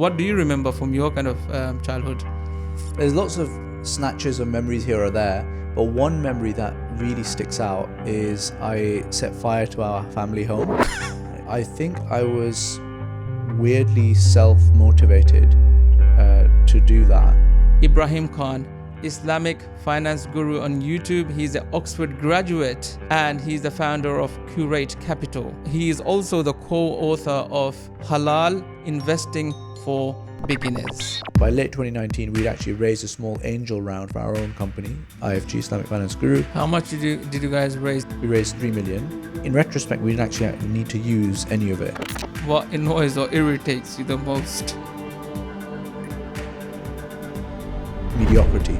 What do you remember from your kind of childhood? There's lots of snatches of memories here or there, but one memory that really sticks out is I set fire to our family home. I think I was weirdly self-motivated to do that. Ibrahim Khan, Islamic finance guru on YouTube. He's an Oxford graduate and he's the founder of Curate Capital. He is also the co-author of Halal Investing for Beginners. By late 2019, we'd actually raised a small angel round for our own company, IFG, Islamic Finance Guru. How much did you guys raise? We raised 3 million. In retrospect, we didn't actually need to use any of it. What annoys or irritates you the most? Mediocrity.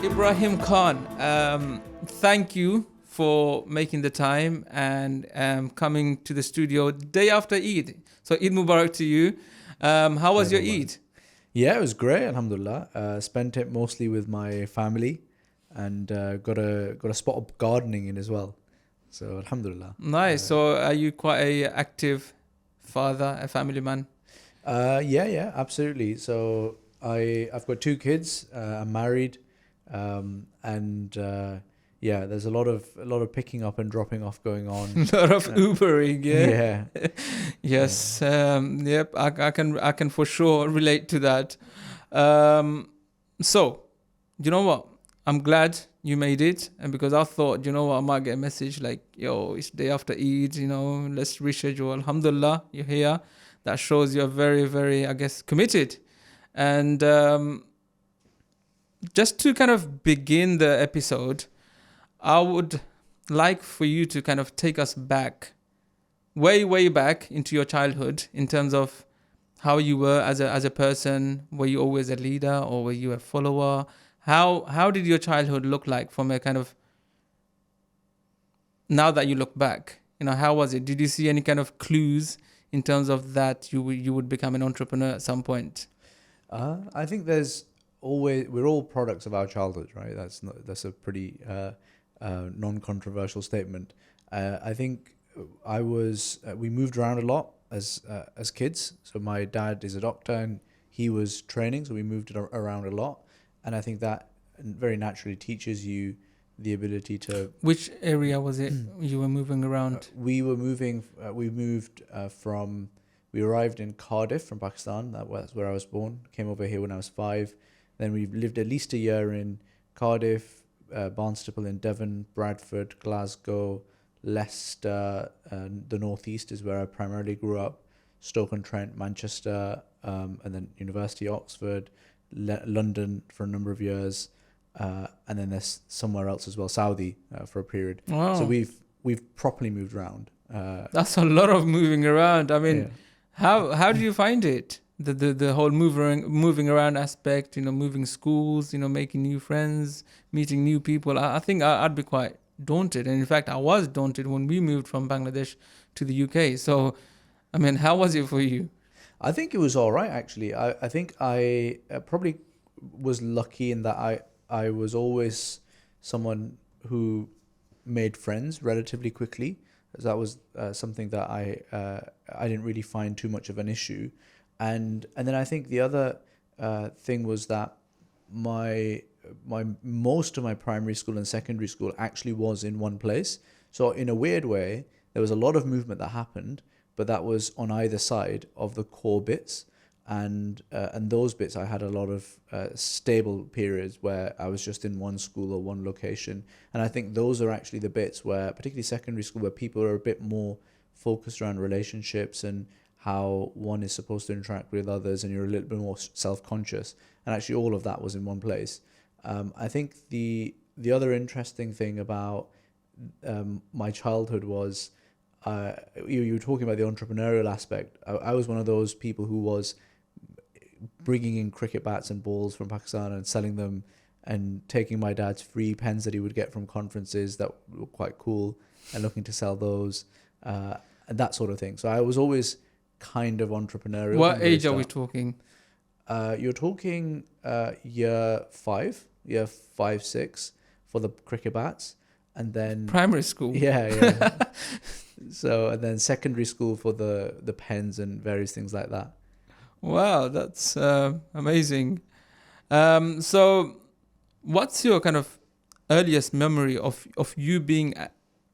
Ibrahim Khan, thank you for making the time and coming to the studio day after Eid. So Eid Mubarak to you. How was your Eid? Yeah, it was great, alhamdulillah. Spent it mostly with my family and got a spot of gardening in as well. So alhamdulillah. Nice. So are you quite a active father, a family man? Yeah, absolutely. So I've got 2 kids. I'm married, and yeah, there's a lot of picking up and dropping off going on. A lot of Ubering, yeah. Yeah. Yes. Yep. I can for sure relate to that. So, you know what? I'm glad you made it, and because I thought, you know what, I might get a message like, yo, it's day after Eid, let's reschedule. Alhamdulillah, you're here. That shows you're very, very, I guess, committed. And just to kind of begin the episode, I would like for you to kind of take us back, way back into your childhood in terms of how you were as a person. Were you always a leader or were you a follower? How did your childhood look like from a kind of, now that you look back, how was it? Did you see any kind of clues in terms of that you would become an entrepreneur at some point? I think we're all products of our childhood, right? That's a pretty non-controversial statement. I think we moved around a lot as kids. So my dad is a doctor and he was training, so we moved around a lot. And I think that very naturally teaches you the ability to... Which area was it you were moving around? We arrived in Cardiff from Pakistan. That's where I was born. Came over here when I was 5. Then we lived at least a year in Cardiff, Barnstaple in Devon, Bradford, Glasgow, Leicester, and the northeast is where I primarily grew up. Stoke-on-Trent, Manchester, and then University, Oxford, London for a number of years, and then there's somewhere else as well, Saudi for a period. Wow. So we've properly moved around. That's a lot of moving around. I mean, yeah. How do you find it? The whole moving around aspect, moving schools, making new friends, meeting new people. I think I'd be quite daunted. And in fact, I was daunted when we moved from Bangladesh to the UK. So, I mean, how was it for you? I think it was all right, actually. I think I probably was lucky in that I was always someone who made friends relatively quickly. That was something that I didn't really find too much of an issue. And then I think the other thing was that most of my primary school and secondary school actually was in one place. So in a weird way, there was a lot of movement that happened, but that was on either side of the core bits. And those bits, I had a lot of stable periods where I was just in one school or one location. And I think those are actually the bits where, particularly secondary school, where people are a bit more focused around relationships and how one is supposed to interact with others, and you're a little bit more self-conscious. And actually all of that was in one place. I think the other interesting thing about my childhood was, you were talking about the entrepreneurial aspect. I was one of those people who was bringing in cricket bats and balls from Pakistan and selling them, and taking my dad's free pens that he would get from conferences that were quite cool and looking to sell those, and that sort of thing. So I was always kind of entrepreneurial. What age are we talking? You're talking year 5, 6 for the cricket bats, and then primary school. Yeah. So, and then secondary school for the pens and various things like that. Wow, that's amazing. So, what's your kind of earliest memory of you being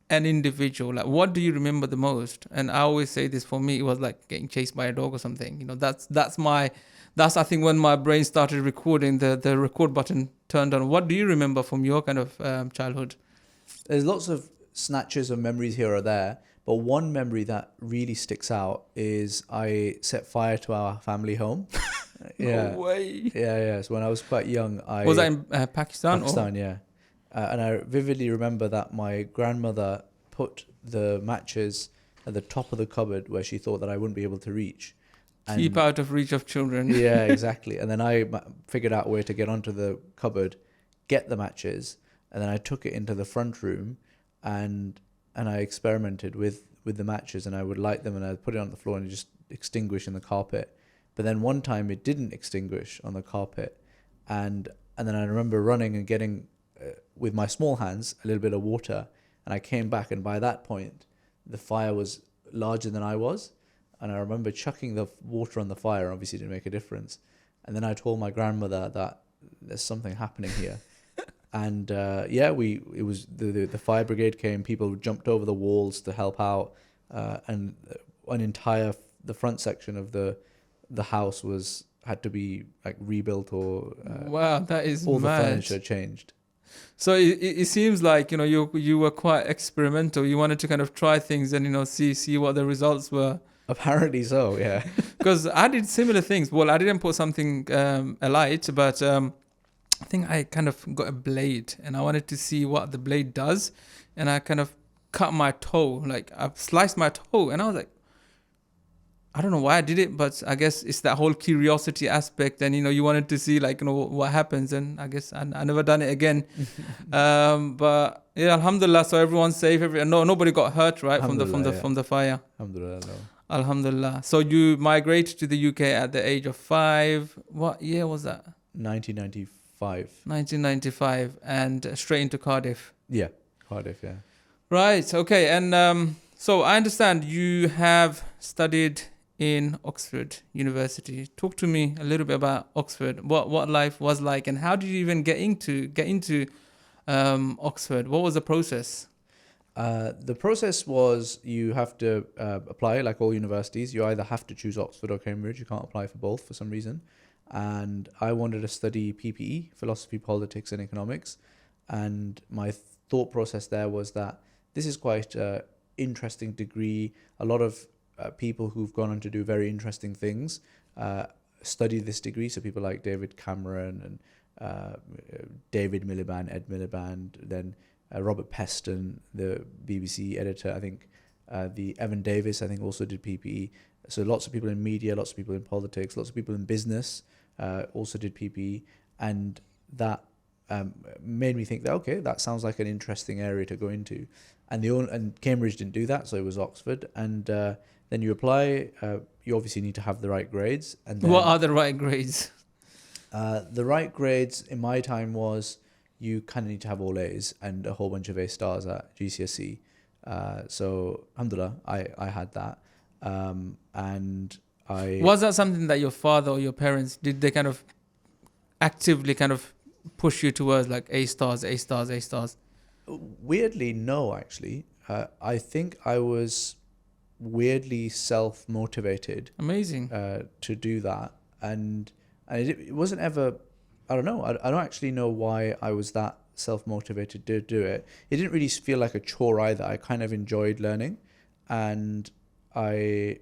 an individual? Like, what do you remember the most? And I always say this, for me, it was like getting chased by a dog or something. You know, that's I think when my brain started recording, the record button turned on. What do you remember from your kind of childhood? There's lots of snatches of memories here or there, but one memory that really sticks out is I set fire to our family home. Yeah. No way. Yeah. So when I was quite young, Was that in Pakistan? Pakistan, yeah. And I vividly remember that my grandmother put the matches at the top of the cupboard where she thought that I wouldn't be able to reach. Keep out of reach of children. Yeah, exactly. And then I figured out a way to get onto the cupboard, get the matches, and then I took it into the front room, and I experimented with the matches, and I would light them and I'd put it on the floor and it just extinguish in the carpet. But then one time it didn't extinguish on the carpet, and then I remember running and getting with my small hands a little bit of water, and I came back, and by that point the fire was larger than I was, and I remember chucking the water on the fire. Obviously it didn't make a difference, and then I told my grandmother that there's something happening here. And it was the fire brigade came, people jumped over the walls to help out, and the front section of the house had to be like rebuilt, or wow, that is all mad. the furniture changed. So it seems like, you know, you were quite experimental. You wanted to kind of try things and, you know, see what the results were. Apparently so, yeah. Because I did similar things. Well, I didn't put something alight, but I think I kind of got a blade and I wanted to see what the blade does. And I kind of cut my toe, like I sliced my toe, and I was like, I don't know why I did it, but I guess it's that whole curiosity aspect, and, you know, you wanted to see, like, you know, what happens, and I guess I never done it again. But yeah, alhamdulillah, so everyone's safe. Nobody got hurt, right, from the fire. Alhamdulillah. No. Alhamdulillah. So you migrated to the UK at the age of 5. What year was that? 1995. 1995, and straight into Cardiff. Yeah, Cardiff. Yeah. Right. Okay. And so I understand you have studied in Oxford University. Talk to me a little bit about Oxford. What life was like, and how did you even get into Oxford? What was the process? The process was you have to apply, like all universities. You either have to choose Oxford or Cambridge. You can't apply for both for some reason. And I wanted to study PPE, philosophy, politics, and economics. And my thought process there was that this is quite an interesting degree. A lot of people who've gone on to do very interesting things study this degree. So people like David Cameron and David Miliband, Ed Miliband, then Robert Peston, the BBC editor, I think the Evan Davis, I think, also did PPE. So lots of people in media, lots of people in politics, lots of people in business also did PPE. And that made me think that, okay, that sounds like an interesting area to go into. And Cambridge didn't do that, so it was Oxford. And then you apply. You obviously need to have the right grades. And then, what are the right grades? The right grades in my time was you kind of need to have all A's and a whole bunch of A stars at GCSE. So alhamdulillah, I had that. And I... Was that something that your father or your parents, did they kind of actively kind of push you towards like A stars, A stars, A stars? Weirdly, no, actually. I think I was weirdly self-motivated. Amazing. To do that. And it wasn't ever... I don't know. I don't actually know why I was that self-motivated to do it. It didn't really feel like a chore either. I kind of enjoyed learning. And the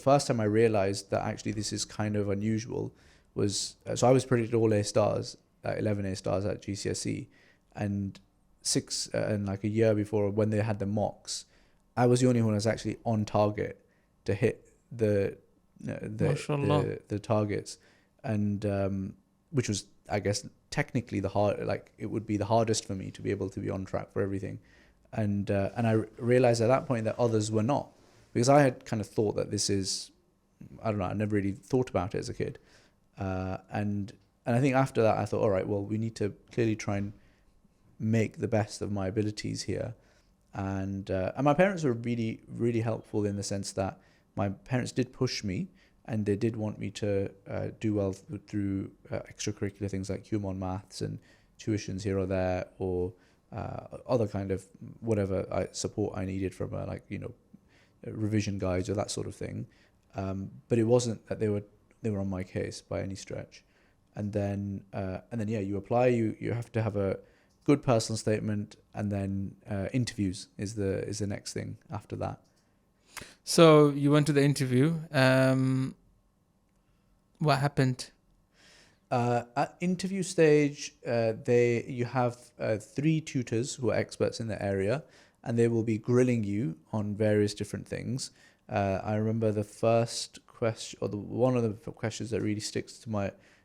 first time I realized that actually this is kind of unusual was... So I was predicted all A stars, 11 A stars at GCSE. And like a year before, when they had the mocks, I was the only one who was actually on target to hit the targets. And... which was, I guess, technically it would be the hardest for me to be able to be on track for everything. And I realized at that point that others were not, because I had kind of thought that this is, I don't know, I never really thought about it as a kid. And I think after that, I thought, all right, well, we need to clearly try and make the best of my abilities here. And my parents were really, really helpful in the sense that my parents did push me, and they did want me to do well through extracurricular things like humour on maths and tuitions here or there, or other kind of whatever support I needed from revision guides or that sort of thing. But it wasn't that they were on my case by any stretch. And then yeah, you apply. You have to have a good personal statement, and then interviews is the next thing after that. So you went to the interview. What happened? At interview stage, you have 3 tutors who are experts in the area, and they will be grilling you on various different things. I remember the first question, or one of the questions that really sticks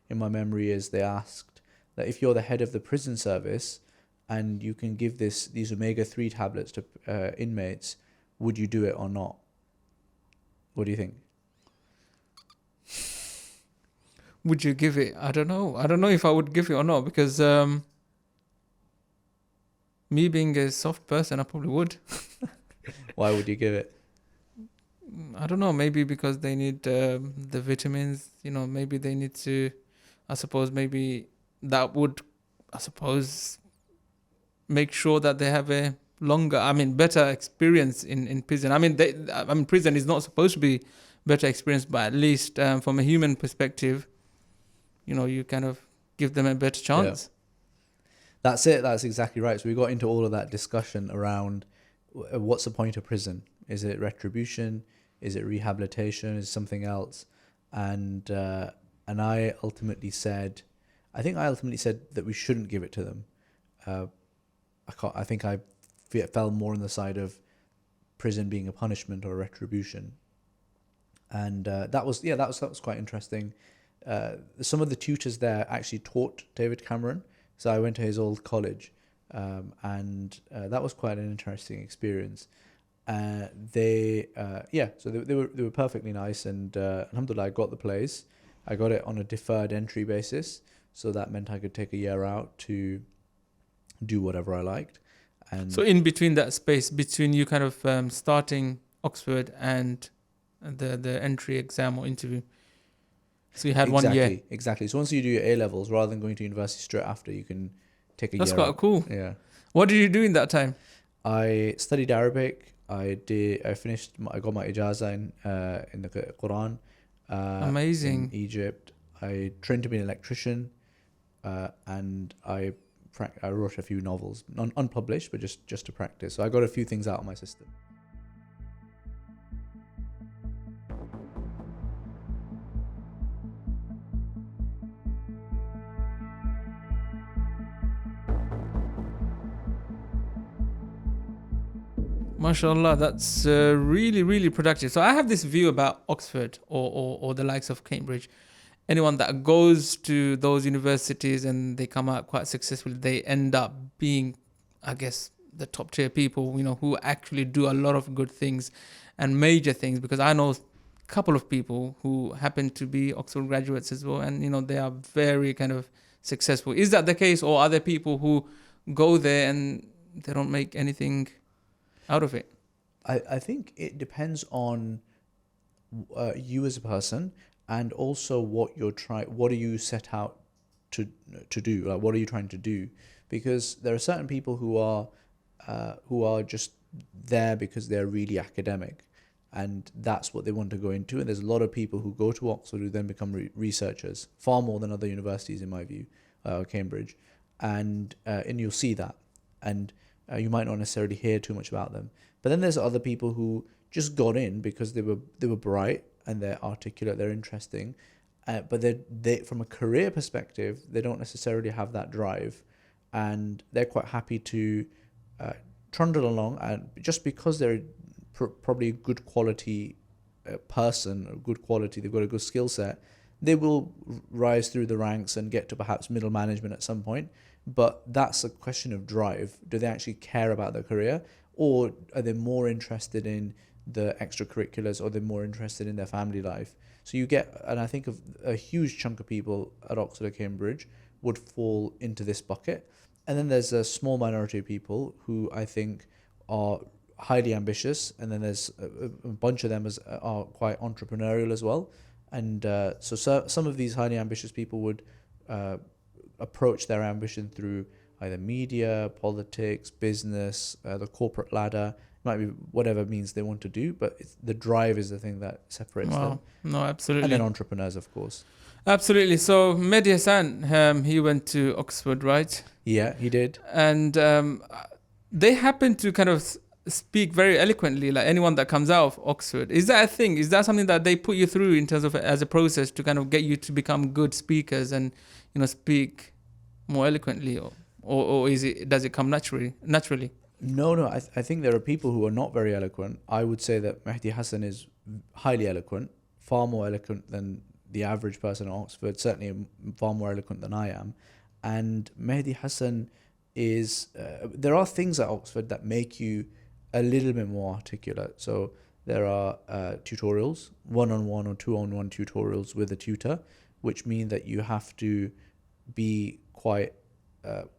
in my memory is they asked that if you're the head of the prison service and you can give these omega-3 tablets to inmates, would you do it or not? What do you think? Would you give it? I don't know. I don't know if I would give it or not, because me being a soft person, I probably would. Why would you give it? I don't know. Maybe because they need the vitamins. Maybe they need to. I suppose maybe that would, make sure that they have a better experience in prison. Prison is not supposed to be better experience, but at least from a human perspective, you kind of give them a better chance. Yeah. That's it. That's exactly right. So we got into all of that discussion around what's the point of prison? Is it retribution? Is it rehabilitation? Is it something else? And I ultimately said that we shouldn't give it to them. I think I fell more on the side of prison being a punishment or a retribution. And that was quite interesting. Some of the tutors there actually taught David Cameron, so I went to his old college, and that was quite an interesting experience. So they were perfectly nice, and alhamdulillah, I got the place. I got it on a deferred entry basis, so that meant I could take a year out to do whatever I liked. And so in between that space, between you kind of starting Oxford and the entry exam or interview, so you had 1 year. Exactly. So once you do your A-levels, rather than going to university straight after, you can take a year. That's quite cool. Yeah. What did you do in that time? I studied Arabic. I got my ijaza in the Quran. Amazing. In Egypt. I trained to be an electrician, and I wrote a few novels, unpublished, but just to practice. So I got a few things out of my system. MashaAllah, that's really, really productive. So I have this view about Oxford or the likes of Cambridge. Anyone that goes to those universities and they come out quite successful, they end up being, I guess, the top tier people, who actually do a lot of good things and major things. Because I know a couple of people who happen to be Oxford graduates as well, and they are very kind of successful. Is that the case, or are there people who go there and they don't make anything out of it? I think it depends on you as a person, and also what are you set out to do? Like, what are you trying to do? Because there are certain people who are just there because they're really academic, and that's what they want to go into. And there's a lot of people who go to Oxford who then become researchers, far more than other universities in my view, Cambridge, and you'll see that, and you might not necessarily hear too much about them. But then there's other people who just got in because they were bright and they're articulate, they're interesting, but they from a career perspective, they don't necessarily have that drive, and they're quite happy to trundle along, and just because they're probably a good quality person, or good quality, they've got a good skill set, they will rise through the ranks and get to perhaps middle management at some point. But that's a question of drive. Do they actually care about their career, or are they more interested in the extracurriculars, or they're more interested in their family life? So you get, and I think of a huge chunk of people at Oxford or Cambridge would fall into this bucket. And then there's a small minority of people who I think are highly ambitious, and then there's a bunch of them are quite entrepreneurial as well. And so some of these highly ambitious people would approach their ambition through either media, politics, business, the corporate ladder. It might be whatever means they want to do, but the drive is the thing that separates them. No, absolutely. And then entrepreneurs, of course. Absolutely. So Mehdi Hassan, he went to Oxford, right? Yeah, he did. And they happen to kind of speak very eloquently, like anyone that comes out of Oxford. Is that a thing? Is that something that they put you through in terms of as a process to kind of get you to become good speakers and, you know, speak more eloquently, or does it come naturally? No. I think there are people who are not very eloquent. I would say that Mehdi Hassan is highly eloquent, far more eloquent than the average person at Oxford, certainly far more eloquent than I am. And Mehdi Hassan is, there are things at Oxford that make you a little bit more articulate. So there are tutorials, one-on-one or two-on-one tutorials with a tutor, which mean that you have to be quite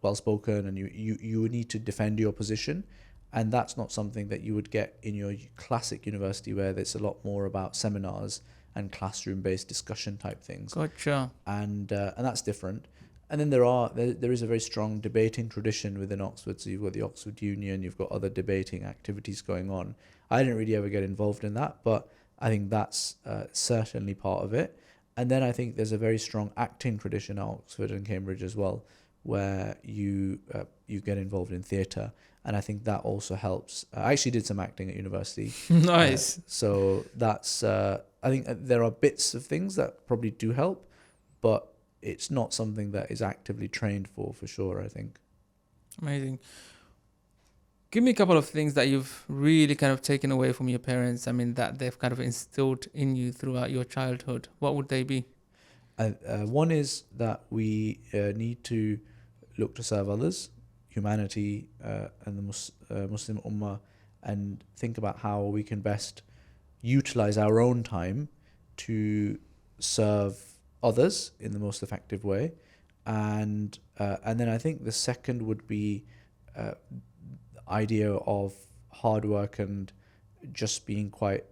well-spoken, and you need to defend your position. And that's not something that you would get in your classic university, where there's a lot more about seminars and classroom-based discussion type things. Gotcha. And that's different. And then there is a very strong debating tradition within Oxford. So you've got the Oxford Union, you've got other debating activities going on. I didn't really ever get involved in that, but I think that's certainly part of it. And then I think there's a very strong acting tradition at Oxford and Cambridge as well, where you get involved in theatre. And I think that also helps. I actually did some acting at university. Nice. So that's, I think there are bits of things that probably do help, but it's not something that is actively trained for sure, I think. Amazing. Give me a couple of things that you've really kind of taken away from your parents. I mean, that they've kind of instilled in you throughout your childhood. What would they be? One is that we need to look to serve others, humanity, and the Muslim Ummah, and think about how we can best utilize our own time to serve others in the most effective way. And then I think the second would be the idea of hard work and just being quite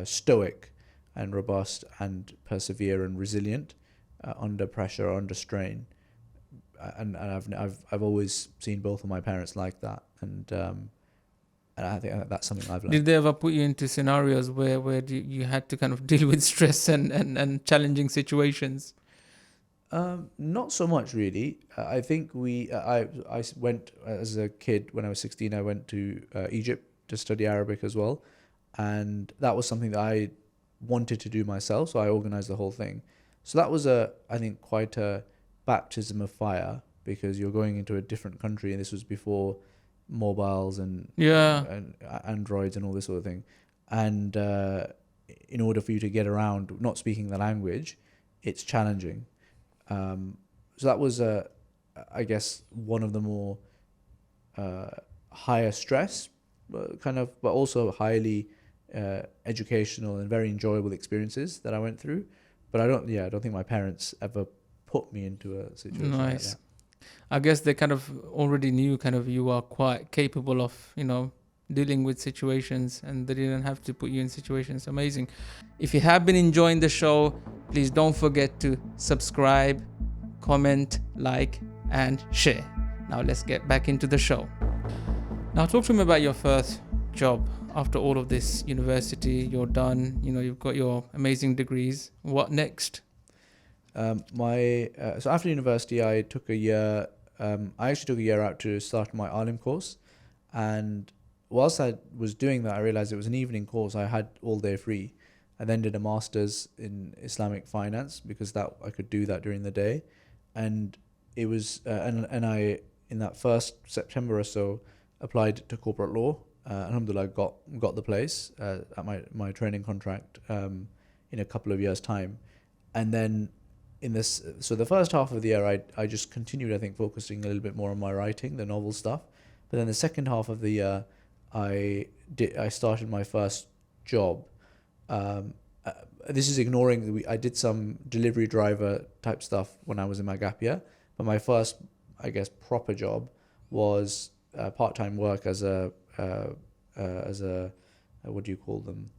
stoic and robust and persevere and resilient under pressure, under strain. And I've always seen both of my parents like that, and I think that's something I've learned. Did they ever put you into scenarios where you had to kind of deal with stress and challenging situations? Not so much, really. I think I went as a kid when I was 16. I went to Egypt to study Arabic as well, and that was something that I wanted to do myself. So I organized the whole thing. So that was I think quite a baptism of fire, because you're going into a different country, and this was before mobiles and Androids and all this sort of thing. And in order for you to get around, not speaking the language, it's challenging. So that was, I guess, one of the more higher stress, but also highly educational and very enjoyable experiences that I went through. But I don't think my parents ever put me into a situation like that. I guess they kind of already knew kind of you are quite capable of, you know, dealing with situations, and they didn't have to put you in situations. Amazing. If you have been enjoying the show, please don't forget to subscribe, comment, like, and share. Now let's get back into the show. Now talk to me about your first job. After all of this university, you're done, you know, you've got your amazing degrees. What next? So after university, I took a year. I actually took a year out to start my alim course, and whilst I was doing that, I realized it was an evening course. I had all day free. I then did a master's in Islamic finance, because that I could do that during the day, and it was and I, in that first September or so, applied to corporate law. Alhamdulillah, got the place at my training contract in a couple of years' time, and then. So the first half of the year, I just continued, I think, focusing a little bit more on my writing, the novel stuff. But then the second half of the year, I started my first job. This is ignoring, I did some delivery driver type stuff when I was in my gap year. But my first, I guess, proper job was part-time work as a what do you call them,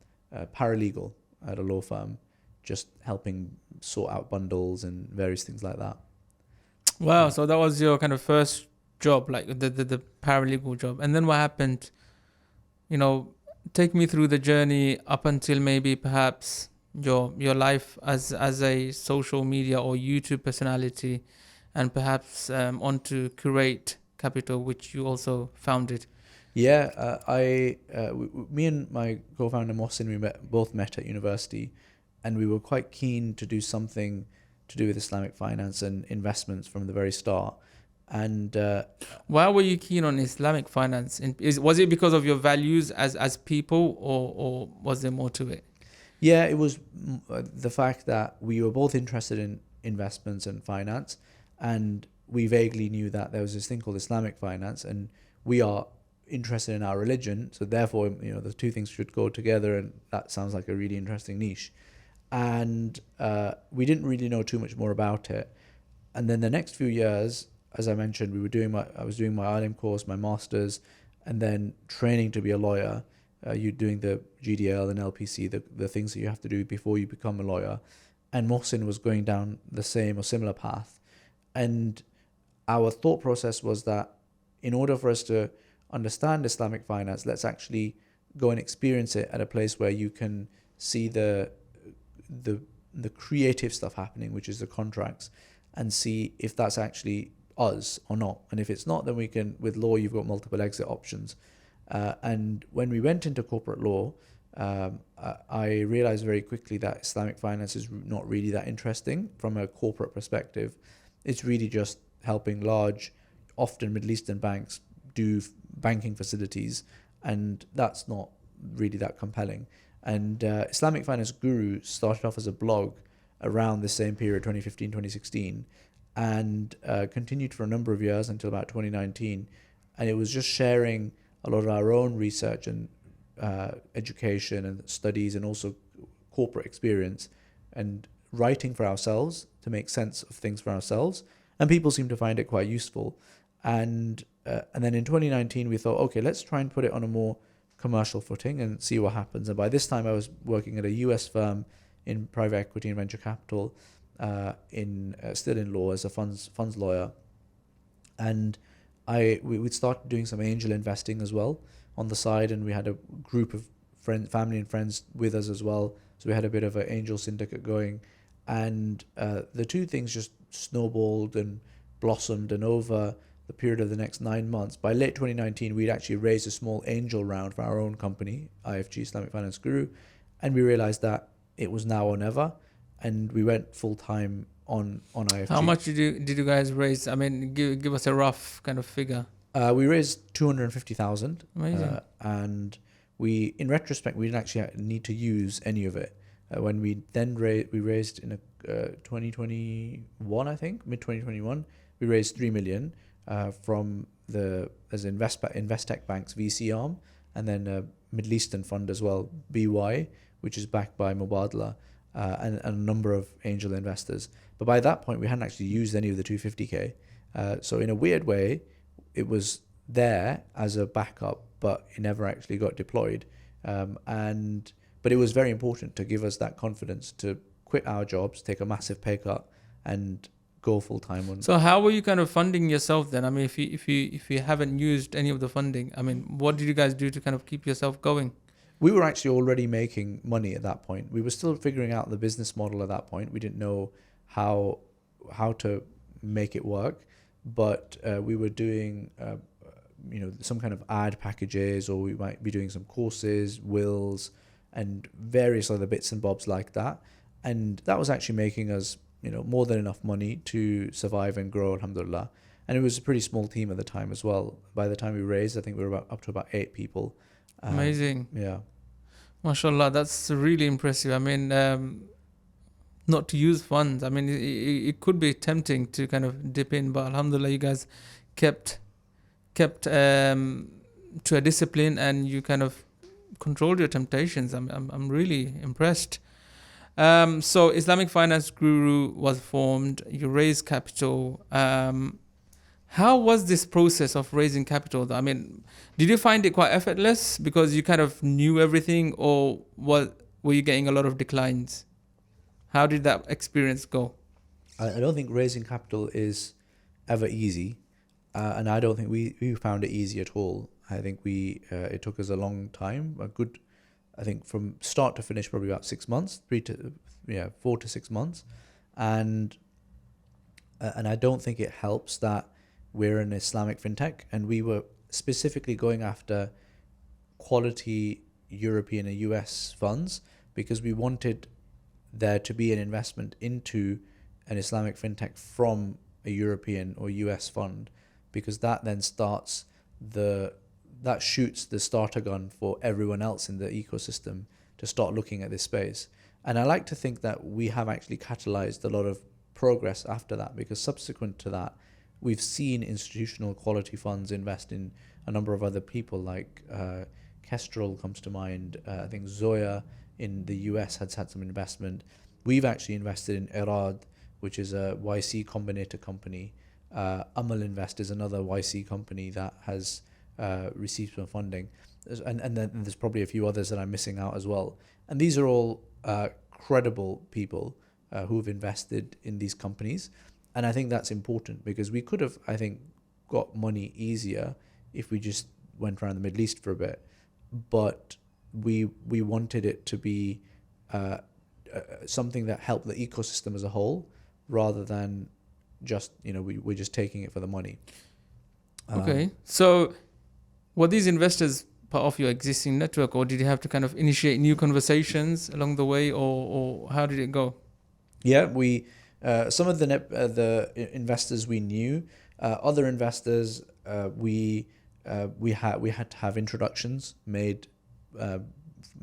paralegal at a law firm, just helping sort out bundles and various things like that. Wow. So that was your kind of first job, like the paralegal job. And then what happened? Take me through the journey up until maybe perhaps your life as a social media or YouTube personality, and perhaps onto Curate Capital, which you also founded. Yeah, me and my co-founder Mohsin, we both met at university, and we were quite keen to do something to do with Islamic finance and investments from the very start. And why were you keen on Islamic finance? Was it because of your values as people, or was there more to it? Yeah, it was the fact that we were both interested in investments and finance, and we vaguely knew that there was this thing called Islamic finance, and we are interested in our religion, so therefore the two things should go together, and that sounds like a really interesting niche. And we didn't really know too much more about it. And then the next few years, as I mentioned, I was doing my ILM course, my master's, and then training to be a lawyer. You're doing the GDL and LPC, the things that you have to do before you become a lawyer. And Mohsin was going down the same or similar path. And our thought process was that in order for us to understand Islamic finance, let's actually go and experience it at a place where you can see the creative stuff happening, which is the contracts, and see if that's actually us or not. And if it's not, then we can, with law, you've got multiple exit options. And when we went into corporate law, I realized very quickly that Islamic finance is not really that interesting from a corporate perspective. It's really just helping large, often Middle Eastern banks do banking facilities, and that's not really that compelling. And Islamic Finance Guru started off as a blog around the same period, 2015, 2016, and continued for a number of years until about 2019. And it was just sharing a lot of our own research and education and studies, and also corporate experience, and writing for ourselves to make sense of things for ourselves. And people seem to find it quite useful. And then in 2019, we thought, okay, let's try and put it on a more commercial footing and see what happens. And by this time, I was working at a US firm in private equity and venture capital, still in law as a funds lawyer. And we started doing some angel investing as well on the side, and we had a group of family and friends with us as well. So we had a bit of an angel syndicate going, and the two things just snowballed and blossomed. And over the period of the next 9 months, by late 2019, we'd actually raised a small angel round for our own company, IFG, Islamic Finance Guru, and we realized that it was now or never, and we went full time on IFG. How much did you guys raise? I mean, give us a rough kind of figure. We raised 250,000. Amazing. And we, in retrospect, we didn't actually need to use any of it. When we then we raised in 2021, I think, mid 2021, we raised 3 million from as Investec Bank's VC arm, and then a Middle Eastern fund as well, BY, which is backed by Mubadala, and a number of angel investors. But by that point, we hadn't actually used any of the 250K. So in a weird way, it was there as a backup, but it never actually got deployed. But it was very important to give us that confidence to quit our jobs, take a massive pay cut, and go full time on. So how were you kind of funding yourself then? I mean, if you haven't used any of the funding, I mean, what did you guys do to kind of keep yourself going? We were actually already making money at that point. We were still figuring out the business model at that point. We didn't know how to make it work, but we were doing some kind of ad packages, or we might be doing some courses, wills, and various other bits and bobs like that. And that was actually making us more than enough money to survive and grow, alhamdulillah. And it was a pretty small team at the time as well. By the time we raised, I think we were up to about 8 people. Amazing. Yeah. MashaAllah, that's really impressive. I mean, not to use funds. I mean, it could be tempting to kind of dip in, but alhamdulillah, you guys kept to a discipline, and you kind of controlled your temptations. I'm really impressed. So Islamic Finance Guru was formed. You raised capital. How was this process of raising capital? I mean, did you find it quite effortless because you kind of knew everything, or were you getting a lot of declines? How did that experience go? I don't think raising capital is ever easy, and I don't think we found it easy at all. I think it took us a long time, I think from start to finish, probably about 6 months, 4 to 6 months, and I don't think it helps that we're an Islamic fintech, and we were specifically going after quality European and US funds because we wanted there to be an investment into an Islamic fintech from a European or US fund, because that then that shoots the starter gun for everyone else in the ecosystem to start looking at this space. And I like to think that we have actually catalyzed a lot of progress after that, because subsequent to that, we've seen institutional quality funds invest in a number of other people, like Kestrel comes to mind. I think Zoya in the US has had some investment. We've actually invested in Irad, which is a YC Combinator company. Amal Invest is another YC company that has received some funding. And then there's probably a few others that I'm missing out as well. And these are all credible people who've invested in these companies. And I think that's important, because we could have, I think, got money easier if we just went around the Middle East for a bit. But we wanted it to be something that helped the ecosystem as a whole, rather than just, we're just taking it for the money. Okay. So were these investors part of your existing network, or did you have to kind of initiate new conversations along the way, or how did it go? Yeah, some of the investors we knew, other investors we had to have introductions made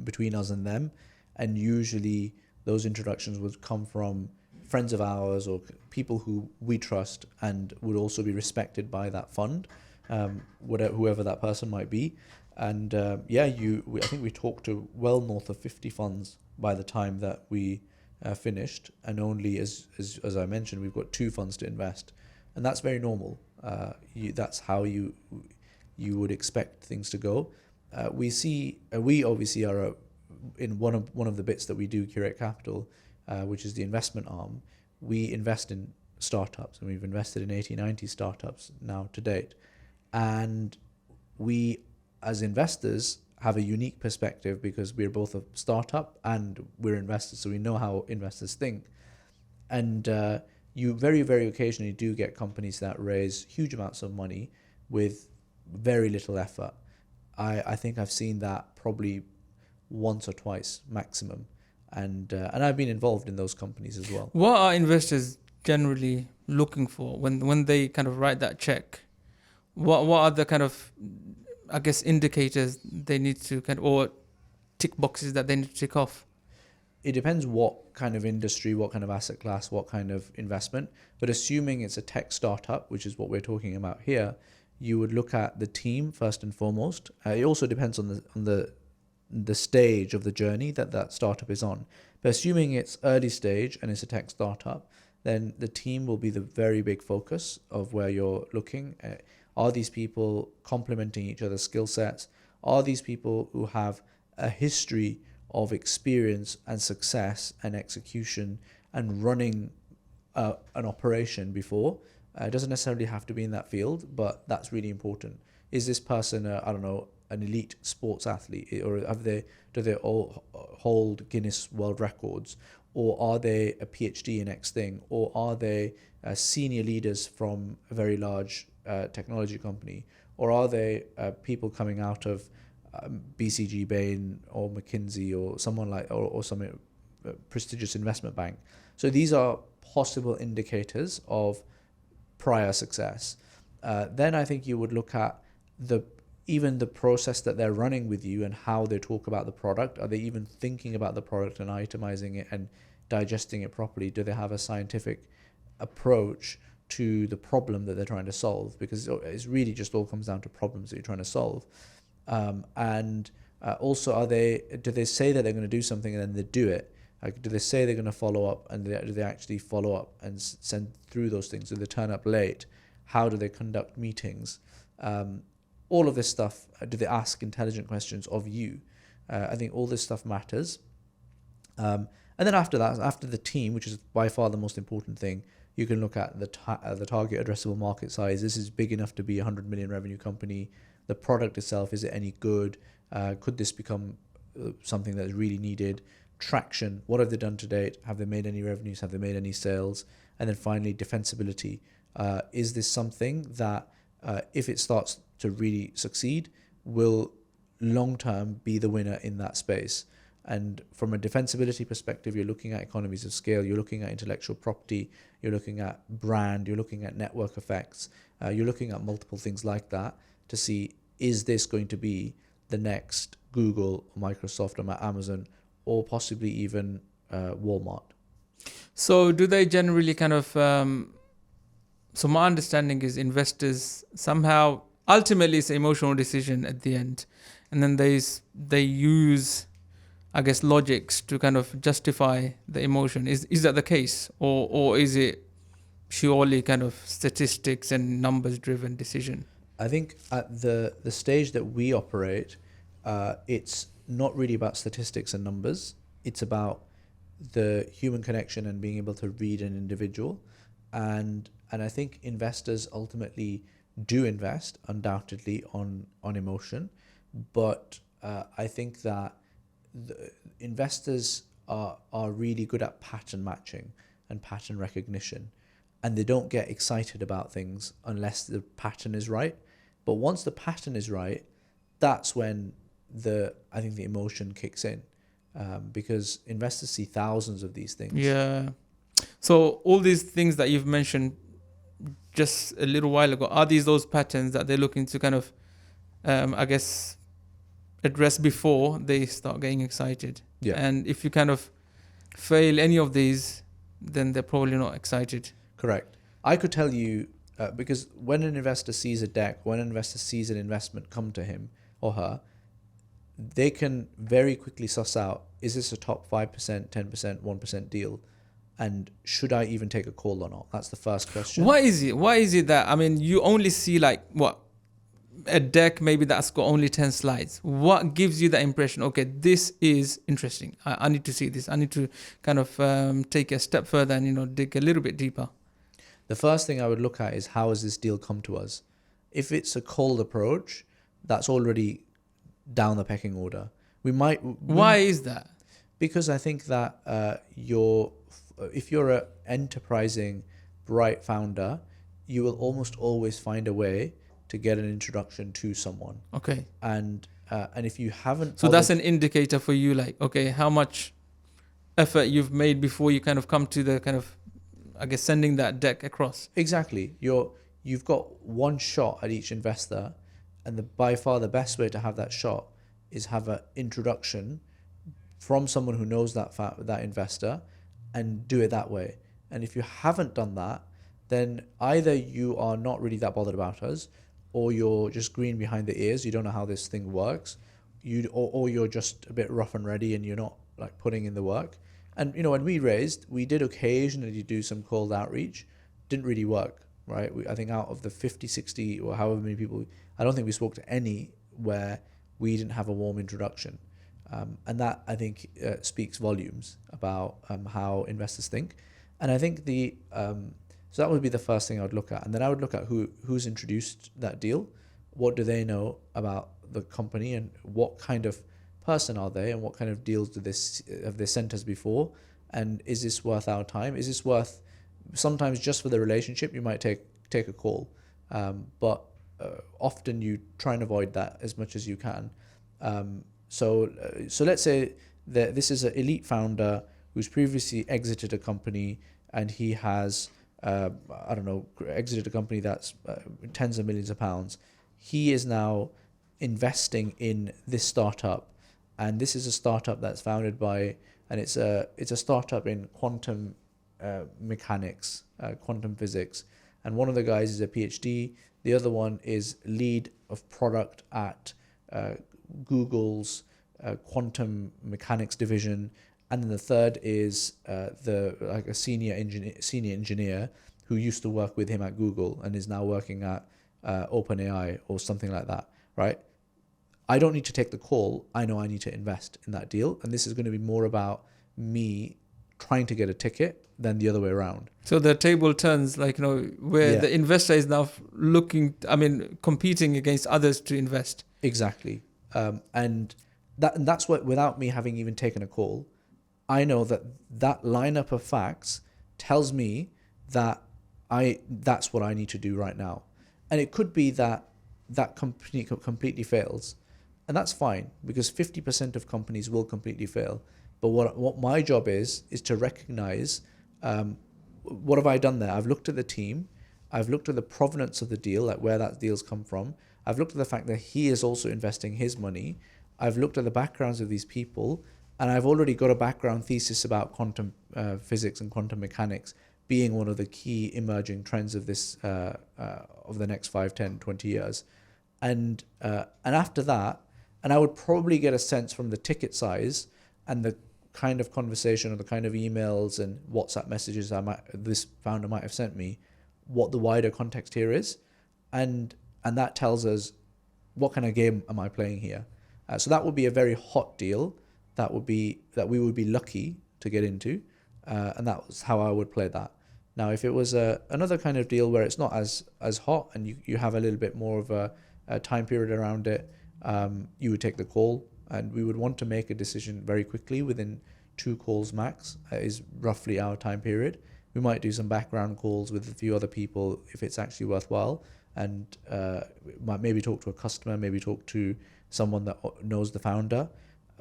between us and them, and usually those introductions would come from friends of ours or people who we trust and would also be respected by that fund, whoever that person might be. And I think we talked to well north of 50 funds by the time that we finished, and only as I mentioned, we've got 2 funds to invest, and that's very normal. That's how you would expect things to go. We obviously are in one of the bits that we do, Curate Capital, which is the investment arm. We invest in startups, and we've invested in 80-90 startups now to date, and we as investors have a unique perspective because we're both a startup and we're investors, so we know how investors think. And you very, very occasionally do get companies that raise huge amounts of money with very little effort. I think I've seen that probably once or twice maximum, and I've been involved in those companies as well. What are investors generally looking for when they kind of write that check? What are the kind of, I guess, indicators they need to or tick boxes that they need to tick off? It depends what kind of industry, what kind of asset class, what kind of investment. But assuming it's a tech startup, which is what we're talking about here, you would look at the team first and foremost. It also depends on the stage of the journey that startup is on. But assuming it's early stage and it's a tech startup, then the team will be the very big focus of where you're looking. Are these people complementing each other's skill sets? Are these people who have a history of experience and success and execution and running an operation before? It doesn't necessarily have to be in that field, but that's really important. Is this person, an elite sports athlete, or do they all hold Guinness World Records, or are they a PhD in X thing, or are they senior leaders from a very large technology company, or are they people coming out of BCG, Bain, or McKinsey, or someone like, or some prestigious investment bank? So these are possible indicators of prior success. Then I think you would look at even the process that they're running with you and how they talk about the product. Are they even thinking about the product and itemizing it and digesting it properly? Do they have a scientific approach to the problem that they're trying to solve? Because it's really just all comes down to problems that you're trying to solve. And also, do they say that they're going to do something and then they do it? Like, do they say they're going to follow up, and do they actually follow up and send through those things? Do they turn up late? How do they conduct meetings? All of this stuff, do they ask intelligent questions of you? I think all this stuff matters. And then after that, after the team, which is by far the most important thing, you can look at the target addressable market size. This is big enough to be a 100 million revenue company. The product itself, is it any good? Could this become something that is really needed? Traction, what have they done to date? Have they made any revenues? Have they made any sales? And then finally, defensibility. Is this something that, if it starts to really succeed, will long-term be the winner in that space? And from a defensibility perspective, you're looking at economies of scale, you're looking at intellectual property, you're looking at brand, you're looking at network effects, you're looking at multiple things like that to see, is this going to be the next Google or Microsoft or Amazon or possibly even Walmart? So do they generally kind of, so my understanding is investors somehow, ultimately it's an emotional decision at the end. And then they use, I guess, logics to kind of justify the emotion. Is that the case? Or is it purely kind of statistics and numbers driven decision? I think at the stage that we operate, it's not really about statistics and numbers. It's about the human connection and being able to read an individual. And I think investors ultimately do invest undoubtedly on emotion. But I think that the investors are really good at pattern matching and pattern recognition. And they don't get excited about things unless the pattern is right. But once the pattern is right, that's when I think the emotion kicks in, because investors see thousands of these things. Yeah. So all these things that you've mentioned just a little while ago, are these those patterns that they're looking to kind of, I guess, address before they start getting excited? Yeah. And if you kind of fail any of these, then they're probably not excited. Correct. I could tell you, because when an investor sees a deck, when an investor sees an investment come to him or her, they can very quickly suss out, is this a top 5%, 10%, 1% deal? And should I even take a call or not? That's the first question. Why is it that, I mean, you only see like, what, a deck maybe that's got only 10 slides? What gives you that impression? Okay, this is interesting. I need to see this. I need to kind of take a step further and, dig a little bit deeper. The first thing I would look at is, how has this deal come to us? If it's a cold approach, that's already down the pecking order. Why is that? Because I think that if you're an enterprising, bright founder, you will almost always find a way to get an introduction to someone. Okay. And if you haven't... So that's an indicator for you, like, okay, how much effort you've made before you kind of come to the kind of, I guess, sending that deck across. Exactly. You've got one shot at each investor, and by far the best way to have that shot is have an introduction from someone who knows that investor, and do it that way. And if you haven't done that, then either you are not really that bothered about us, or you're just green behind the ears. You don't know how this thing works. Or you're just a bit rough and ready, and you're not like putting in the work. And when we raised, we did occasionally do some cold outreach. Didn't really work, right? I think out of the 50, 60 or however many people, I don't think we spoke to any where we didn't have a warm introduction. And that, I think, speaks volumes about how investors think. And I think so that would be the first thing I would look at. And then I would look at who's introduced that deal. What do they know about the company, and what kind of person are they, and what kind of deals have they sent us before? And is this worth our time? Is this worth, sometimes just for the relationship, you might take a call. But often you try and avoid that as much as you can. So let's say that this is an elite founder who's previously exited a company, and he has, exited a company that's tens of millions of pounds. He is now investing in this startup, and this is a startup that's founded by, and it's a startup in quantum mechanics, quantum physics. And one of the guys is a PhD. The other one is lead of product at Google's quantum mechanics division, and then the third is a senior engineer who used to work with him at Google and is now working at OpenAI or something like that, right? I don't need to take the call. I know I need to invest in that deal. And this is going to be more about me trying to get a ticket than the other way around. So the table turns, like, where the investor is now competing against others to invest. Exactly. And that's what, without me having even taken a call, I know that lineup of facts tells me that that's what I need to do right now. And it could be that company completely fails. And that's fine, because 50% of companies will completely fail. But what my job is to recognize, what have I done there? I've looked at the team. I've looked at the provenance of the deal, like where that deal's come from. I've looked at the fact that he is also investing his money. I've looked at the backgrounds of these people, and I've already got a background thesis about quantum physics and quantum mechanics being one of the key emerging trends of this of the next 5, 10, 20 years. And after that, and I would probably get a sense from the ticket size and the kind of conversation or the kind of emails and WhatsApp messages this founder might have sent me, what the wider context here is, and that tells us what kind of game am I playing here. So that would be a very hot deal that we would be lucky to get into, and that was how I would play that. Now, if it was another kind of deal where it's not as hot and you have a little bit more of a time period around it, you would take the call, and we would want to make a decision very quickly within 2 calls max is roughly our time period. We might do some background calls with a few other people if it's actually worthwhile, and might maybe talk to a customer, maybe talk to someone that knows the founder.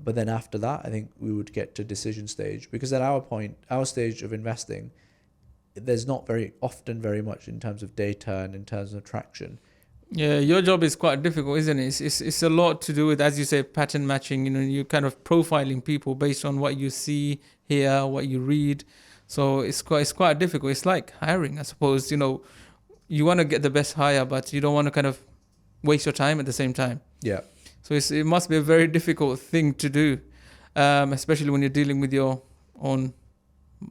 But then after that, I think we would get to decision stage, because at our stage of investing, there's not very often very much in terms of data and in terms of traction. Yeah, your job is quite difficult, isn't it? It's a lot to do with, as you say, pattern matching. You kind of profiling people based on what you see, hear, what you read. So it's quite difficult. It's like hiring, I suppose. You want to get the best hire, but you don't want to kind of waste your time at the same time. Yeah. So it must be a very difficult thing to do, especially when you're dealing with your own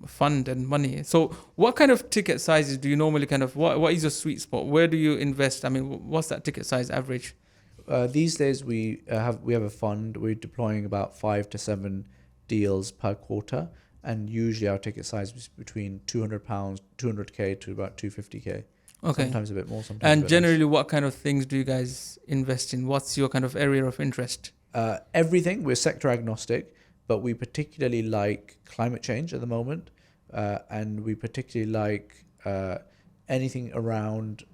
fund and money. So what kind of ticket sizes do you normally what is your sweet spot? Where do you invest? I mean, what's that ticket size average? These days we have a fund. We're deploying about 5 to 7 deals per quarter, and usually our ticket size is between £200, 200k to about 250k. Okay. Sometimes a bit more, sometimes and a bit generally less. What kind of things do you guys invest in? What's your kind of area of interest? Everything. We're sector agnostic, but we particularly like climate change at the moment, and we particularly like anything around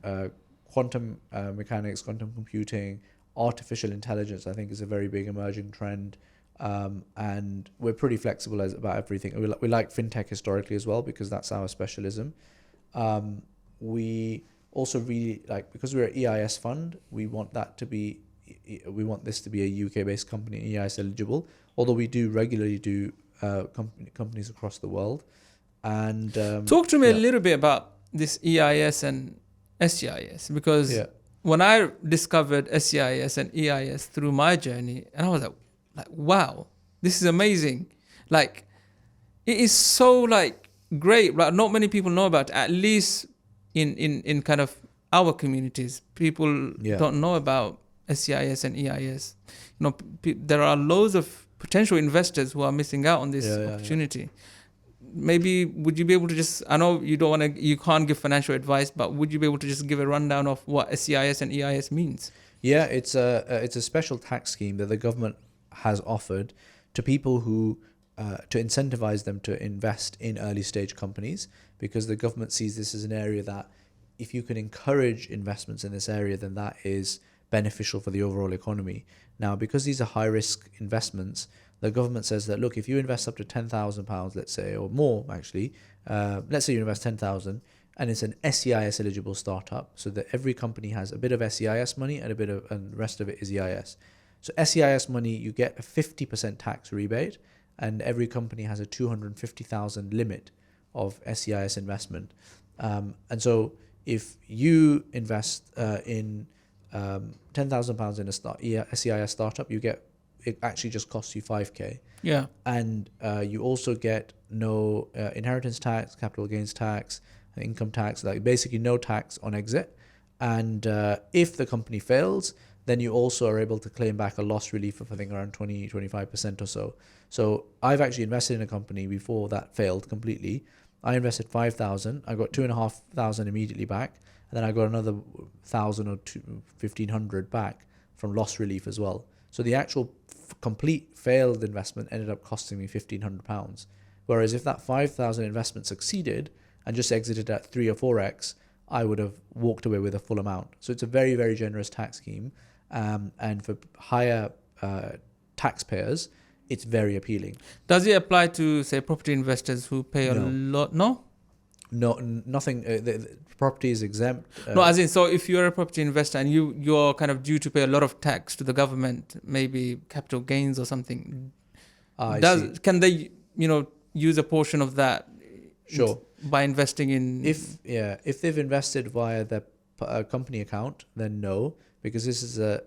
quantum mechanics, quantum computing, artificial intelligence. I think is a very big emerging trend, and we're pretty flexible about everything. We like fintech historically as well, because that's our specialism. We also really like, because we're an EIS fund, we want this to be a UK based company, EIS eligible, although we do regularly do companies across the world. And talk to me a little bit about this EIS and SEIS, because when I discovered SEIS and EIS through my journey, and I was like, wow, this is amazing. Like, it is so like great, right? Not many people know about it, at least in kind of our communities. People don't know about SEIS and EIS. There are loads of potential investors who are missing out on this opportunity. Yeah. Maybe would you be able to just, I know you can't give financial advice, but would you be able to just give a rundown of what SEIS and EIS means? Yeah, it's a special tax scheme that the government has offered to people who to incentivize them to invest in early stage companies, because the government sees this as an area that if you can encourage investments in this area, then that is beneficial for the overall economy. Now, because these are high risk investments, the government says that, look, if you invest up to £10,000, let's say, or more actually, let's say you invest 10,000 and it's an SEIS eligible startup, so that every company has a bit of SEIS money and and the rest of it is EIS. So SEIS money, you get a 50% tax rebate, and every company has a 250,000 limit of SEIS investment. And so if you invest in £10,000 in a SEIS startup, it actually just costs you 5k. Yeah. And you also get no inheritance tax, capital gains tax, income tax, like basically no tax on exit. And if the company fails, then you also are able to claim back a loss relief of I think around 20-25% or so. So I've actually invested in a company before that failed completely. I invested 5,000. I got 2,500 immediately back, and then I got another 1,000 or 1,500 back from loss relief as well. So the actual complete failed investment ended up costing me £1,500. Whereas if that 5,000 investment succeeded and just exited at 3 or 4x, I would have walked away with a full amount. So it's a very, very generous tax scheme. And for higher taxpayers, it's very appealing. Does it apply to, say, property investors who pay a lot? No? No, nothing. The property is exempt. No, as in, so if you're a property investor and you're kind of due to pay a lot of tax to the government, maybe capital gains or something, can they, use a portion of that? Sure. By investing in... If they've invested via their company account, then no, because this is a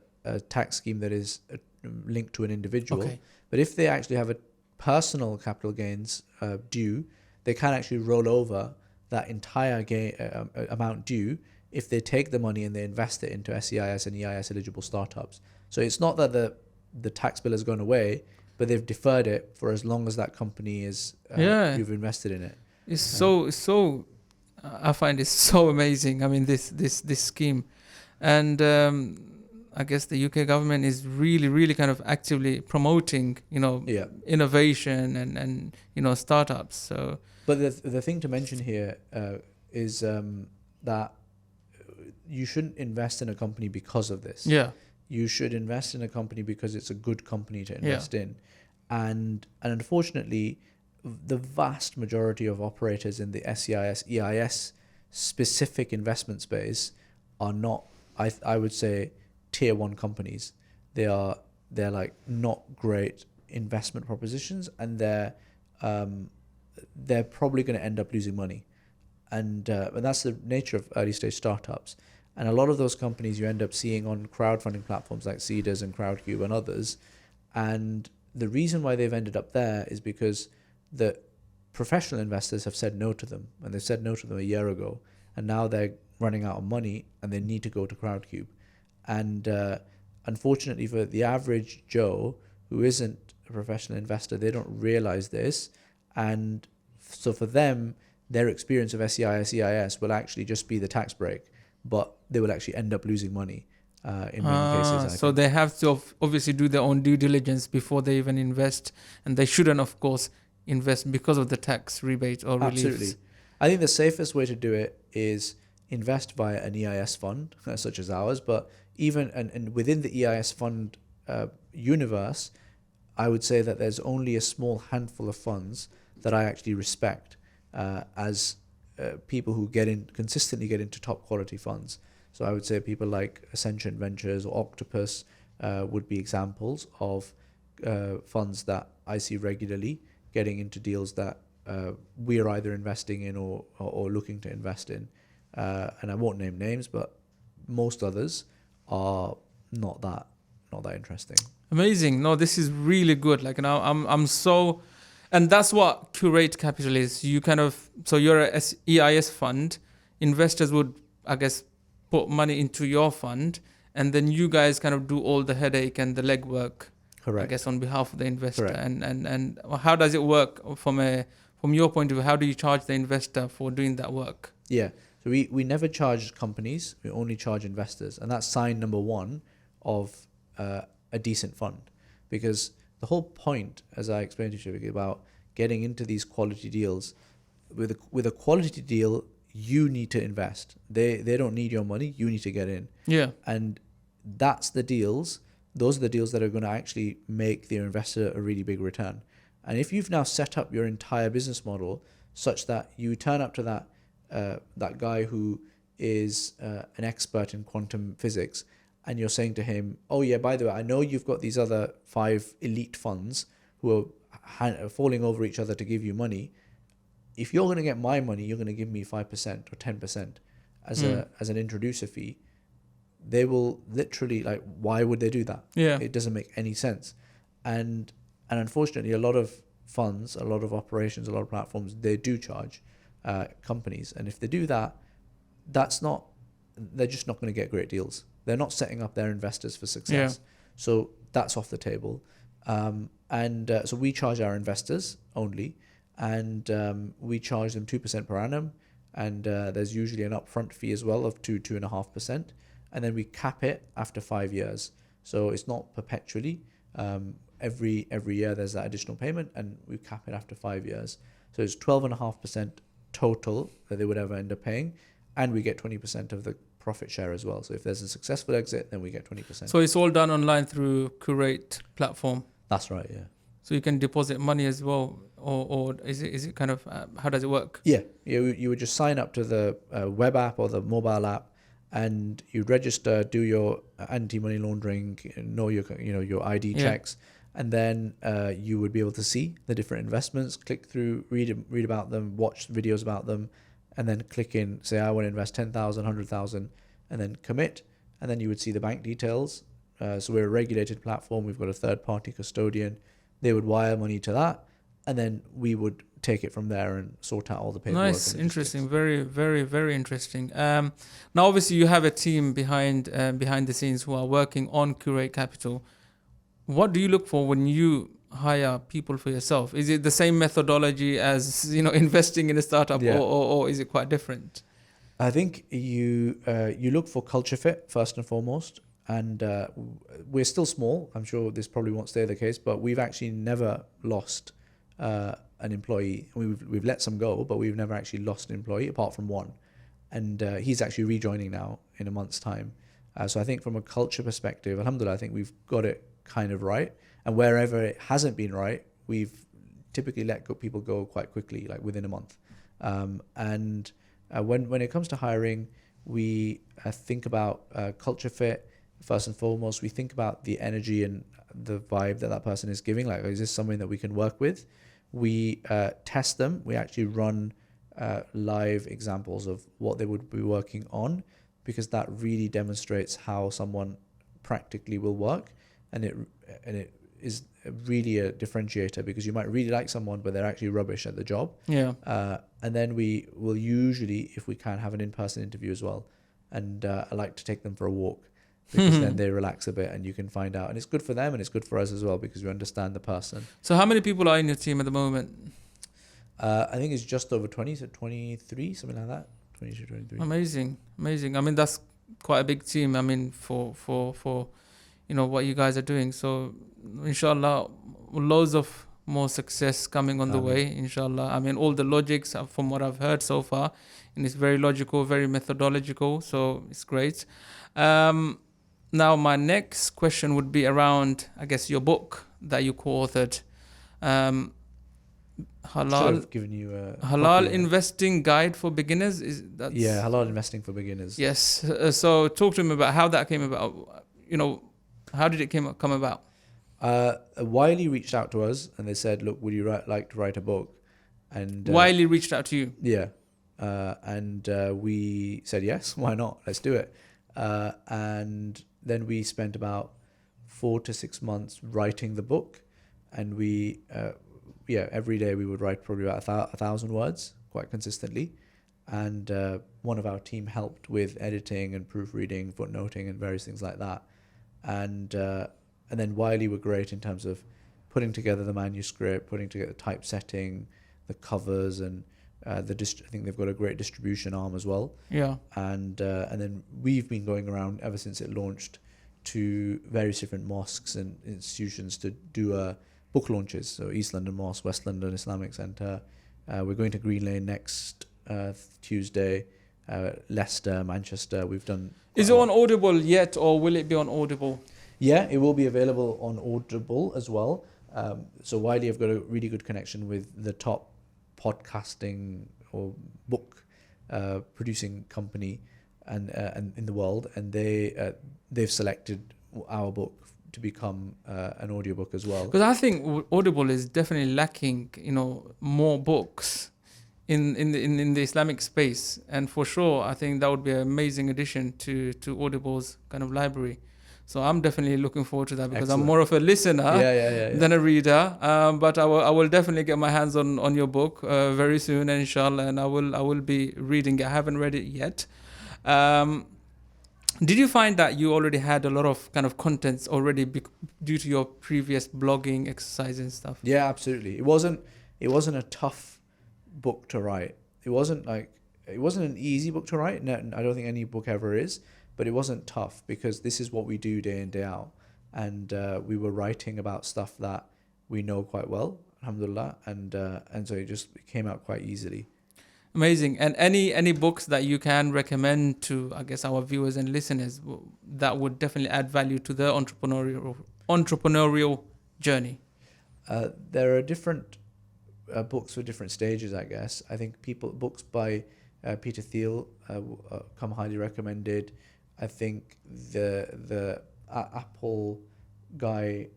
tax scheme that is linked to an individual. Okay. But if they actually have a personal capital gains due, they can actually roll over that entire amount due if they take the money and they invest it into SEIS and EIS eligible startups. So it's not that the tax bill has gone away, but they've deferred it for as long as that company is you've invested in it. It's so I find it so amazing. I mean, this scheme, and I guess the UK government is really, really kind of actively promoting, innovation and startups. So, but the thing to mention here is that you shouldn't invest in a company because of this. Yeah, you should invest in a company because it's a good company to invest in, and unfortunately, the vast majority of operators in the SEIS, EIS specific investment space are not, I would say, tier one companies. They're like not great investment propositions, and they're probably going to end up losing money, and that's the nature of early stage startups. And a lot of those companies you end up seeing on crowdfunding platforms like Seedrs and Crowdcube and others. And the reason why they've ended up there is because the professional investors have said no to them, and they said no to them a year ago, and now they're running out of money and they need to go to Crowdcube. And unfortunately for the average Joe who isn't a professional investor, they don't realize this, and so for them, their experience of SEIS, EIS will actually just be the tax break, but they will actually end up losing money in many cases. So they have to obviously do their own due diligence before they even invest, and they shouldn't, of course, invest because of the tax rebate or reliefs. Absolutely. I think the safest way to do it is invest via an EIS fund, such as ours, but even and within the EIS fund universe, I would say that there's only a small handful of funds that I actually respect as people who consistently get into top quality funds. So I would say people like Ascension Ventures or Octopus would be examples of funds that I see regularly getting into deals that we are either investing in or looking to invest in. And I won't name names, but most others are not that interesting. Amazing. No, this is really good. Like now I'm so, and that's what Curate Capital is. You kind of, so you're a EIS fund. Investors would, I guess, put money into your fund, and then you guys kind of do all the headache and the legwork. Correct. I guess on behalf of the investor. Correct. And how does it work from your point of view? How do you charge the investor for doing that work? Yeah. So we never charge companies. We only charge investors, and that's sign number one of a decent fund, because the whole point, as I explained to you, about getting into these quality deals. With a quality deal, you need to invest. They don't need your money. You need to get in. Yeah. And that's the deals. Those are the deals that are going to actually make the investor a really big return. And if you've now set up your entire business model such that you turn up to that guy who is an expert in quantum physics, and you're saying to him, oh yeah, by the way, I know you've got these other 5 elite funds who are falling over each other to give you money. If you're going to get my money, you're going to give me 5% or 10% as an introducer fee. They will literally, like, why would they do that? Yeah. It doesn't make any sense. And unfortunately, a lot of funds, a lot of operations, a lot of platforms, they do charge. companies. And if they do that, they're just not going to get great deals. They're not setting up their investors for success. So that's off the table. So we charge our investors only, and we charge them 2% per annum. And there's usually an upfront fee as well of 2.5%. And then we cap it after 5 years. So it's not perpetually. Every year there's that additional payment, and we cap it after 5 years. So it's 12.5% total that they would ever end up paying, and we get 20% of the profit share as well. So if there's a successful exit, then we get 20%. So it's all done online through Curate platform. That's right, yeah. So you can deposit money as well, or is it kind of how does it work? Yeah, you would just sign up to the web app or the mobile app, and you register, do your anti-money laundering, know your ID checks, and then you would be able to see the different investments, click through, read about them, watch videos about them, and then click in, say I want to invest 10,000, 100,000, and then commit, and then you would see the bank details. So we're a regulated platform. We've got a third-party custodian. They would wire money to that, and then we would take it from there and sort out all the paperwork. Nice, interesting, very, very, very interesting. Now, obviously, you have a team behind the scenes who are working on Curate Capital. What do you look for when you hire people for yourself? Is it the same methodology as investing in a startup, or is it quite different? I think you look for culture fit first and foremost. And we're still small. I'm sure this probably won't stay the case, but we've actually never lost an employee. We've let some go, but we've never actually lost an employee apart from one. And he's actually rejoining now in a month's time. So I think from a culture perspective, alhamdulillah, I think we've got it kind of right. And wherever it hasn't been right, we've typically let people go quite quickly, like within a month. And when it comes to hiring, we think about culture fit. First and foremost, we think about the energy and the vibe that person is giving. Like, is this something that we can work with? We test them. We actually run live examples of what they would be working on, because that really demonstrates how someone practically will work, and it is really a differentiator, because you might really like someone, but they're actually rubbish at the job. Yeah. And then we will usually, if we can, have an in-person interview as well, and I like to take them for a walk. Because then they relax a bit and you can find out. And it's good for them and it's good for us as well, because we understand the person. So how many people are in your team at the moment? I think it's just over 20, so 23, something like that. 22, 23. Amazing. I mean, that's quite a big team. I mean, for what you guys are doing. So inshallah, loads of more success coming on the way, inshallah. I mean, all the logics from what I've heard so far, and it's very logical, very methodological. So it's great. Now, my next question would be around, I guess, your book that you co-authored, Halal. Should have given you a Halal Investing Guide for Beginners. Halal Investing for Beginners. Yes. So talk to me about how that came about. How did it come about? Wiley reached out to us and they said, "Look, would you like to write a book?" And Wiley reached out to you. Yeah. And we said yes. Why not? Let's do it. And then we spent about 4 to 6 months writing the book, and we every day we would write probably about 1,000 words quite consistently, and one of our team helped with editing and proofreading, footnoting, and various things like that. And then Wiley were great in terms of putting together the manuscript, putting together typesetting, the covers, and I think they've got a great distribution arm as well. Yeah. And then we've been going around ever since it launched to various different mosques and institutions to do book launches. So East London Mosque, West London Islamic Centre. We're going to Green Lane next Tuesday. Leicester, Manchester. We've done. Is it on Audible yet, or will it be on Audible? Yeah, it will be available on Audible as well. So Wiley have got a really good connection with the top podcasting or book producing company and in the world, and they've selected our book to become an audiobook as well. Because I think Audible is definitely lacking, more books in the Islamic space, and for sure I think that would be an amazing addition to Audible's kind of library. So I'm definitely looking forward to that because I'm Excellent. more of a listener than a reader. But I will definitely get my hands on your book very soon, inshallah, and I will be reading it. I haven't read it yet. Did you find that you already had a lot of kind of contents already due to your previous blogging exercise and stuff? Yeah, absolutely. It wasn't a tough book to write. It wasn't an easy book to write. No, I don't think any book ever is, but it wasn't tough because this is what we do day in, day out. And we were writing about stuff that we know quite well, alhamdulillah, and so it just came out quite easily. Amazing. And any books that you can recommend to, I guess, our viewers and listeners that would definitely add value to their entrepreneurial journey? There are different books for different stages, I guess. I think books by Peter Thiel come highly recommended. I think the Apple guy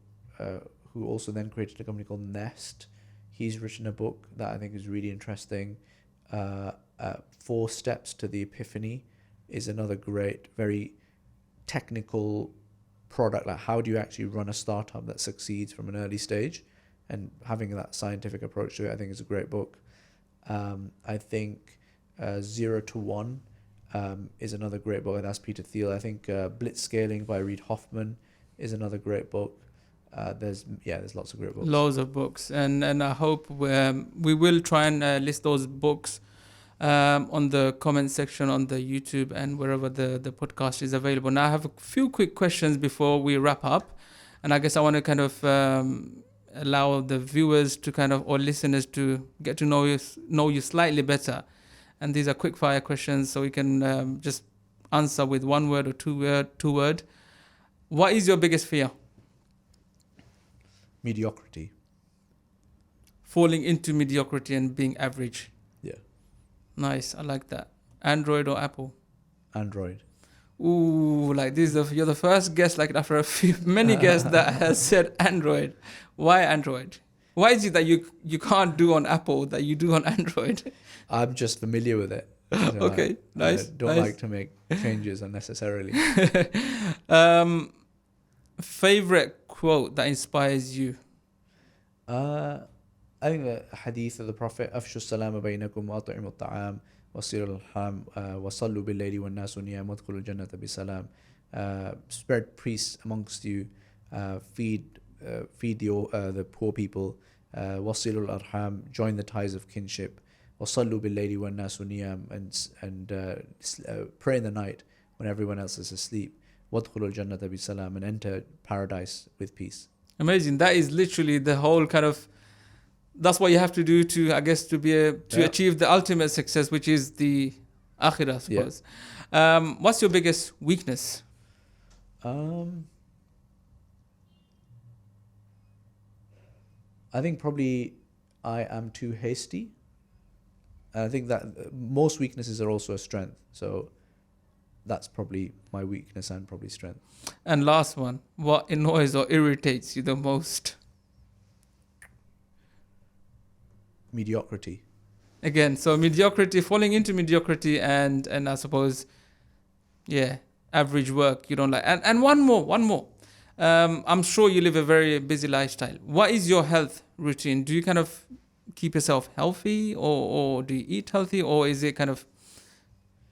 who also then created a company called Nest, he's written a book that I think is really interesting. 4 Steps to the Epiphany is another great, very technical product. Like, how do you actually run a startup that succeeds from an early stage? And having that scientific approach to it, I think, is a great book. I think 0 to 1 is another great book, and that's Peter Thiel. I think Blitzscaling by Reid Hoffman is another great book. There's lots of great books. Loads of books, and I hope we will try and list those books on the comment section on the YouTube and wherever the podcast is available. Now I have a few quick questions before we wrap up, and I guess I want to kind of allow the viewers to kind of, or listeners to get to know you slightly better. And these are quick fire questions, so you can just answer with one word or two word. What is your biggest fear? Mediocrity. Falling into mediocrity and being average. Yeah. Nice, I like that. Android or Apple? Android. Ooh, like you're the first guest, like after many guests that has said Android. Why Android? Why is it that you can't do on Apple that you do on Android? I'm just familiar with it. Okay, nice. I don't like to make changes unnecessarily. Favorite quote that inspires you? I think the hadith of the Prophet, أفشوا السلام بينكم وأطعموا الطعام وصلوا الأرحام وصلوا بالليل والناس نيام وادخلوا الجنة بسلام. Spread peace amongst you, feed the poor people, وصلوا الأرحام, join the ties of kinship, وصلوا بالليل والناس نيام, and pray in the night when everyone else is asleep. وادخلوا الجنة بسلام, and enter paradise with peace. Amazing. That is literally the whole kind of, that's what you have to do to, I guess, to achieve the ultimate success, which is the akhirah, I suppose. Yeah. What's your biggest weakness? I think probably I am too hasty. And I think that most weaknesses are also a strength. So that's probably my weakness and probably strength. And last one, what annoys or irritates you the most? Mediocrity. Again, so mediocrity, falling into mediocrity, and I suppose, average work you don't like. And one more. I'm sure you live a very busy lifestyle. What is your health routine? Do you kind of keep yourself healthy, or do you eat healthy, or is it kind of,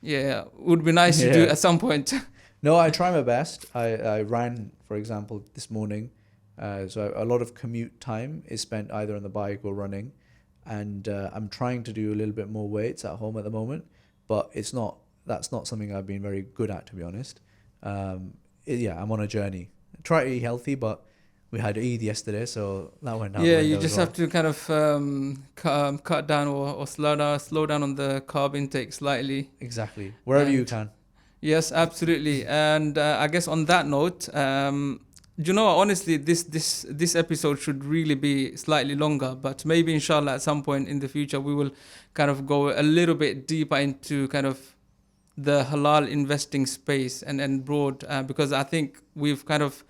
would be nice to do at some point? No, I try my best. I ran, for example, this morning. So a lot of commute time is spent either on the bike or running. And I'm trying to do a little bit more weights at home at the moment, but that's not something I've been very good at, to be honest. I'm on a journey. I try to eat healthy, but we had Eid yesterday, so that went down. Yeah, you just have to kind of cut down or slow down on the carb intake slightly. Exactly, wherever you can. Yes, absolutely. And I guess on that note, you know, honestly, this episode should really be slightly longer, but maybe inshallah at some point in the future we will kind of go a little bit deeper into kind of the halal investing space and broad, because I think we've kind of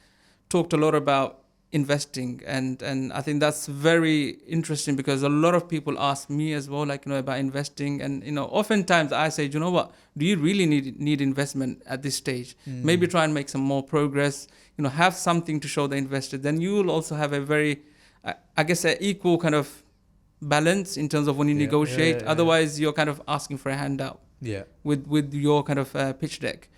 talked a lot about investing, and I think that's very interesting, because a lot of people ask me as well, like, about investing, and oftentimes I say, you know what, do you really need investment at this stage? Maybe try and make some more progress, have something to show the investor, then you will also have a very, I guess, an equal kind of balance in terms of when you negotiate. Otherwise you're kind of asking for a handout with your kind of pitch deck.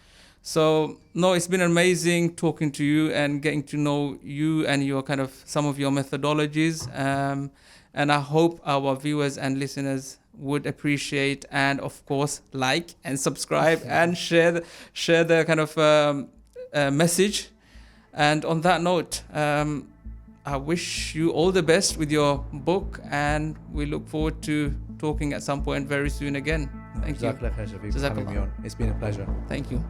So no, it's been amazing talking to you and getting to know you and your kind of some of your methodologies. And I hope our viewers and listeners would appreciate, and of course like and subscribe and share the kind of message. And on that note, I wish you all the best with your book, and we look forward to talking at some point very soon again. Thank you. Jazakallah khair, Shafiq, for having me on. It's been a pleasure. Thank you.